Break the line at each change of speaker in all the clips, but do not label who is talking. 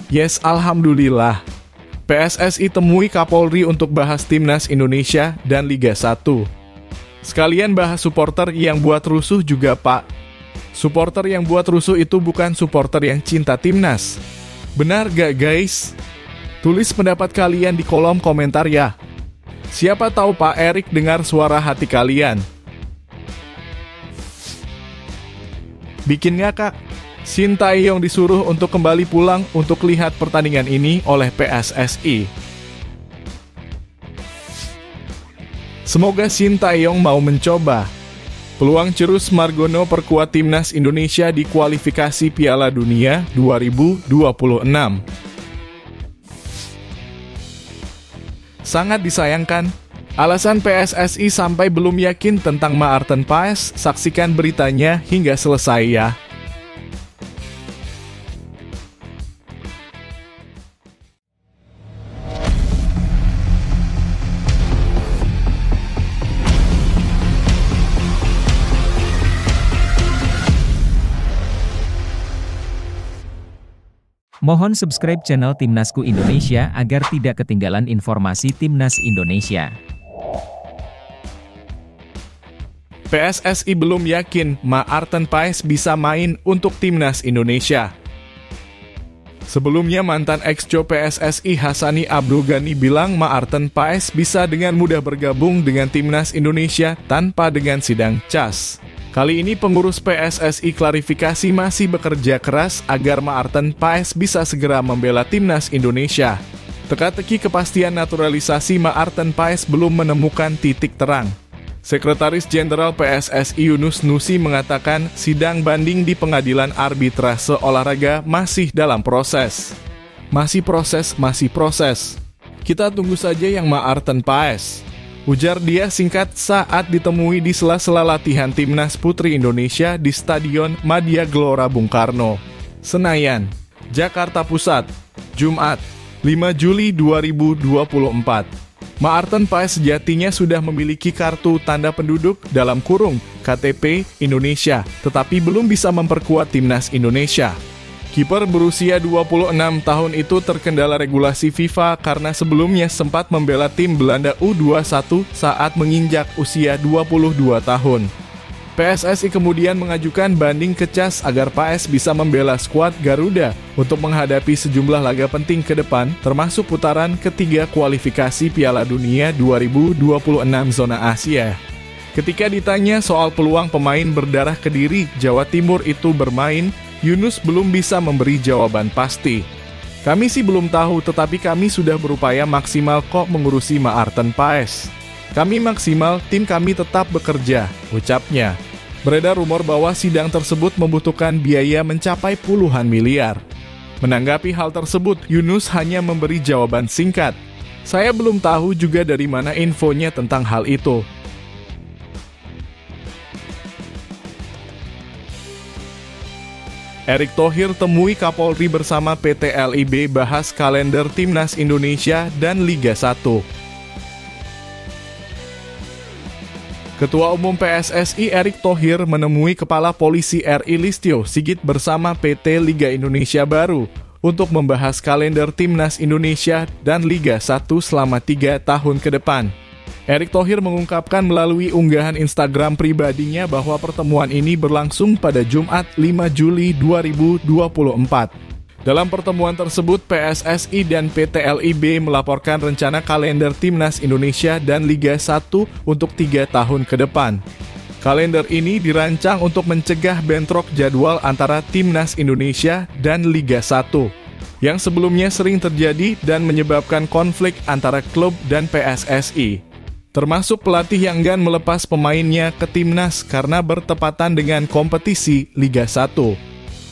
Yes, alhamdulillah. PSSI temui Kapolri untuk bahas Timnas Indonesia dan Liga 1. Sekalian bahas supporter yang buat rusuh juga, Pak. Supporter yang buat rusuh itu bukan supporter yang cinta Timnas. Benar gak, guys? Tulis pendapat kalian di kolom komentar ya. Siapa tahu Pak Erik dengar suara hati kalian. Bikin ngakak. Shin Tae-yong disuruh untuk kembali pulang untuk lihat pertandingan ini oleh PSSI. Semoga Shin Tae-yong mau mencoba. Peluang Cerus Margono perkuat Timnas Indonesia di kualifikasi Piala Dunia 2026. Sangat disayangkan, alasan PSSI sampai belum yakin tentang Maarten Paes. Saksikan beritanya hingga selesai ya.
Mohon subscribe channel Timnasku Indonesia agar tidak ketinggalan informasi Timnas Indonesia.
PSSI belum yakin Maarten Paes bisa main untuk Timnas Indonesia. Sebelumnya mantan ex-co PSSI Hassani Abdul-Ghani bilang Maarten Paes bisa dengan mudah bergabung dengan Timnas Indonesia tanpa dengan sidang CAS. Kali ini pengurus PSSI klarifikasi masih bekerja keras agar Maarten Paes bisa segera membela Timnas Indonesia. Teka-teki kepastian naturalisasi Maarten Paes belum menemukan titik terang. Sekretaris Jenderal PSSI Yunus Nusi mengatakan sidang banding di Pengadilan Arbitrase Olahraga masih dalam proses. Masih proses. Kita tunggu saja yang Maarten Paes. Ujar dia singkat saat ditemui di sela-sela latihan Timnas Putri Indonesia di Stadion Madia Gelora Bung Karno, Senayan, Jakarta Pusat, Jumat, 5 Juli 2024. Maarten Paes sejatinya sudah memiliki kartu tanda penduduk dalam kurung KTP Indonesia, tetapi belum bisa memperkuat Timnas Indonesia. Kiper berusia 26 tahun itu terkendala regulasi FIFA karena sebelumnya sempat membela tim Belanda U21 saat menginjak usia 22 tahun. PSSI kemudian mengajukan banding ke CAS agar Paes bisa membela skuad Garuda untuk menghadapi sejumlah laga penting ke depan, termasuk putaran ketiga kualifikasi Piala Dunia 2026 zona Asia. Ketika ditanya soal peluang pemain berdarah Kediri, Jawa Timur itu bermain, Yunus belum bisa memberi jawaban pasti. Kami sih belum tahu, tetapi kami sudah berupaya maksimal kok mengurusi Maarten Paes. Kami maksimal, tim kami tetap bekerja, ucapnya. Beredar rumor bahwa sidang tersebut membutuhkan biaya mencapai puluhan miliar. Menanggapi hal tersebut, Yunus hanya memberi jawaban singkat. Saya belum tahu juga dari mana infonya tentang hal itu. Erick Thohir temui Kapolri bersama PT LIB bahas kalender Timnas Indonesia dan Liga 1. Ketua Umum PSSI Erick Thohir menemui Kepala Polisi RI Listio Sigit bersama PT Liga Indonesia Baru untuk membahas kalender Timnas Indonesia dan Liga 1 selama 3 tahun ke depan. Erick Thohir mengungkapkan melalui unggahan Instagram pribadinya bahwa pertemuan ini berlangsung pada Jumat 5 Juli 2024. Dalam pertemuan tersebut, PSSI dan PT LIB melaporkan rencana kalender Timnas Indonesia dan Liga 1 untuk 3 tahun ke depan. Kalender ini dirancang untuk mencegah bentrok jadwal antara Timnas Indonesia dan Liga 1, yang sebelumnya sering terjadi dan menyebabkan konflik antara klub dan PSSI. Termasuk pelatih yang enggan melepas pemainnya ke Timnas karena bertepatan dengan kompetisi Liga 1.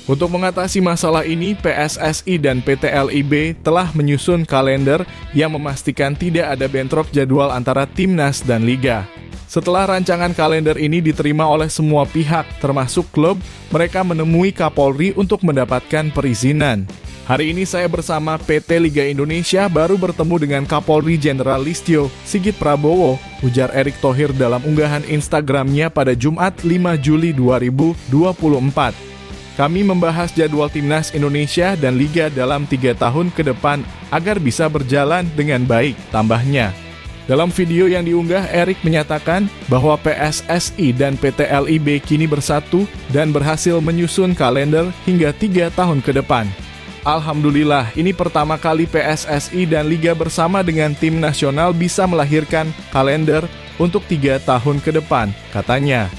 Untuk mengatasi masalah ini, PSSI dan PT LIB telah menyusun kalender yang memastikan tidak ada bentrok jadwal antara Timnas dan Liga. Setelah rancangan kalender ini diterima oleh semua pihak, termasuk klub, mereka menemui Kapolri untuk mendapatkan perizinan. Hari ini saya bersama PT Liga Indonesia baru bertemu dengan Kapolri Jenderal Listio Sigit Prabowo, ujar Erick Thohir dalam unggahan Instagramnya pada Jumat 5 Juli 2024. Kami membahas jadwal timnas Indonesia dan Liga dalam 3 tahun ke depan agar bisa berjalan dengan baik, tambahnya. Dalam video yang diunggah, Erik menyatakan bahwa PSSI dan PT LIB kini bersatu dan berhasil menyusun kalender hingga 3 tahun ke depan. Alhamdulillah, ini pertama kali PSSI dan Liga bersama dengan tim nasional bisa melahirkan kalender untuk 3 tahun ke depan, katanya.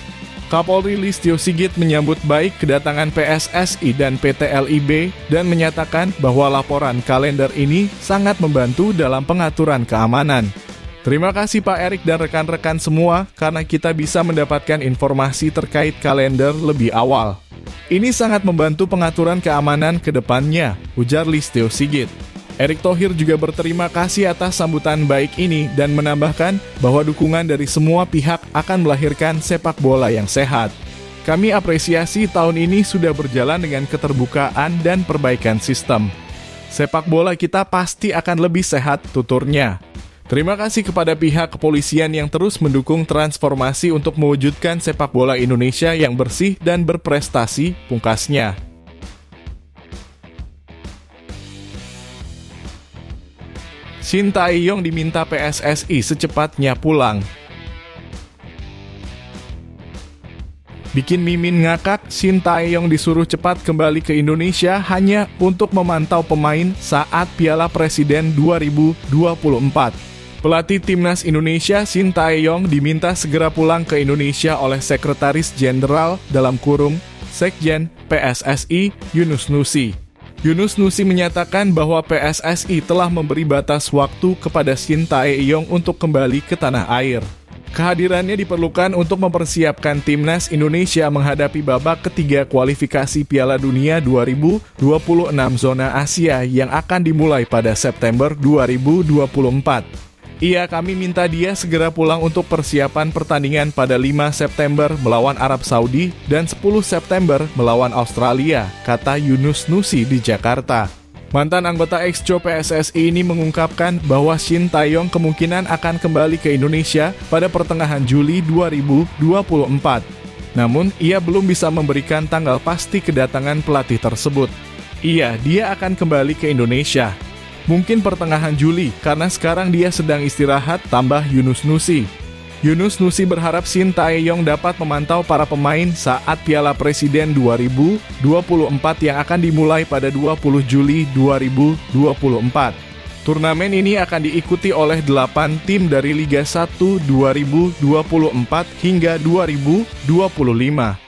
Kapolri Listio Sigit menyambut baik kedatangan PSSI dan PT LIB dan menyatakan bahwa laporan kalender ini sangat membantu dalam pengaturan keamanan. Terima kasih Pak Erik dan rekan-rekan semua karena kita bisa mendapatkan informasi terkait kalender lebih awal. Ini sangat membantu pengaturan keamanan ke depannya, ujar Listio Sigit. Erick Thohir juga berterima kasih atas sambutan baik ini dan menambahkan bahwa dukungan dari semua pihak akan melahirkan sepak bola yang sehat. Kami apresiasi tahun ini sudah berjalan dengan keterbukaan dan perbaikan sistem. Sepak bola kita pasti akan lebih sehat, tuturnya. Terima kasih kepada pihak kepolisian yang terus mendukung transformasi untuk mewujudkan sepak bola Indonesia yang bersih dan berprestasi, pungkasnya. Shin Tae-yong diminta PSSI secepatnya pulang. Bikin Mimin ngakak, Shin Tae-yong disuruh cepat kembali ke Indonesia hanya untuk memantau pemain saat Piala Presiden 2024. Pelatih Timnas Indonesia Shin Tae-yong diminta segera pulang ke Indonesia oleh Sekretaris Jenderal Sekjen PSSI Yunus Nusi. Yunus Nusi menyatakan bahwa PSSI telah memberi batas waktu kepada Shin Tae-yong untuk kembali ke tanah air. Kehadirannya diperlukan untuk mempersiapkan Timnas Indonesia menghadapi babak ketiga kualifikasi Piala Dunia 2026 zona Asia yang akan dimulai pada September 2024. Kami minta dia segera pulang untuk persiapan pertandingan pada 5 September melawan Arab Saudi dan 10 September melawan Australia, kata Yunus Nusi di Jakarta. Mantan anggota Exco PSSI ini mengungkapkan bahwa Shin Tae-yong kemungkinan akan kembali ke Indonesia pada pertengahan Juli 2024. Namun, ia belum bisa memberikan tanggal pasti kedatangan pelatih tersebut. Dia akan kembali ke Indonesia. Mungkin pertengahan Juli, karena sekarang dia sedang istirahat, tambah Yunus Nusi. Yunus Nusi berharap Shin Tae-yong dapat memantau para pemain saat Piala Presiden 2024 yang akan dimulai pada 20 Juli 2024. Turnamen ini akan diikuti oleh 8 tim dari Liga 1 2024 hingga 2025.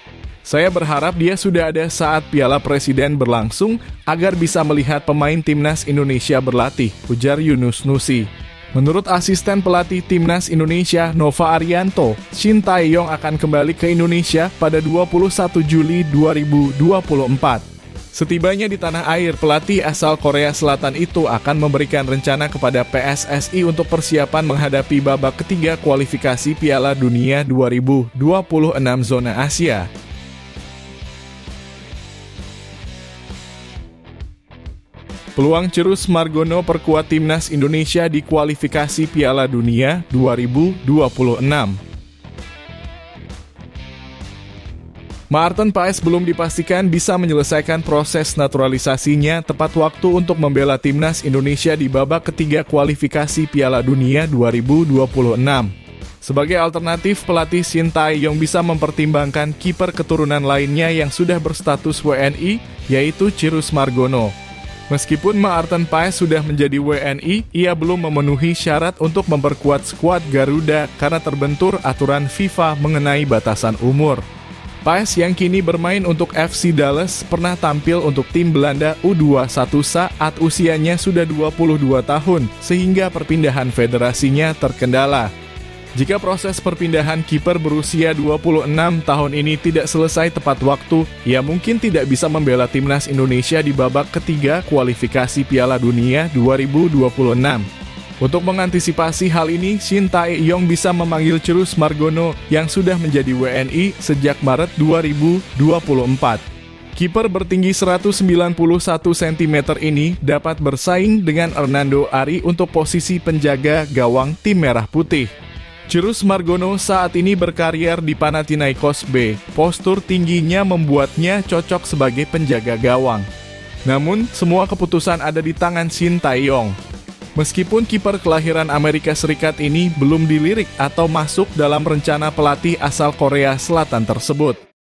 Saya berharap dia sudah ada saat Piala Presiden berlangsung agar bisa melihat pemain Timnas Indonesia berlatih, ujar Yunus Nusi. Menurut asisten pelatih Timnas Indonesia Nova Arianto, Shin Tae-yong akan kembali ke Indonesia pada 21 Juli 2024. Setibanya di tanah air, pelatih asal Korea Selatan itu akan memberikan rencana kepada PSSI untuk persiapan menghadapi babak ketiga kualifikasi Piala Dunia 2026 zona Asia. Peluang Cirus Margono perkuat Timnas Indonesia di kualifikasi Piala Dunia 2026. Maarten Paes belum dipastikan bisa menyelesaikan proses naturalisasinya tepat waktu untuk membela Timnas Indonesia di babak ketiga kualifikasi Piala Dunia 2026. Sebagai alternatif, pelatih Shin Tae-yong bisa mempertimbangkan kiper keturunan lainnya yang sudah berstatus WNI, yaitu Cirus Margono. Meskipun Maarten Paes sudah menjadi WNI, ia belum memenuhi syarat untuk memperkuat skuad Garuda karena terbentur aturan FIFA mengenai batasan umur. Paes yang kini bermain untuk FC Dallas pernah tampil untuk tim Belanda U21 saat usianya sudah 22 tahun, sehingga perpindahan federasinya terkendala. Jika proses perpindahan kiper berusia 26 tahun ini tidak selesai tepat waktu, ia mungkin tidak bisa membela Timnas Indonesia di babak ketiga kualifikasi Piala Dunia 2026. Untuk mengantisipasi hal ini, Shin Tae-yong bisa memanggil Cirus Margono yang sudah menjadi WNI sejak Maret 2024. Kiper bertinggi 191 cm ini dapat bersaing dengan Hernando Ari untuk posisi penjaga gawang tim Merah Putih. Cirus Margono saat ini berkarier di Panathinaikos B. Postur tingginya membuatnya cocok sebagai penjaga gawang. Namun, semua keputusan ada di tangan Shin Tae-yong. Meskipun kiper kelahiran Amerika Serikat ini belum dilirik atau masuk dalam rencana pelatih asal Korea Selatan tersebut.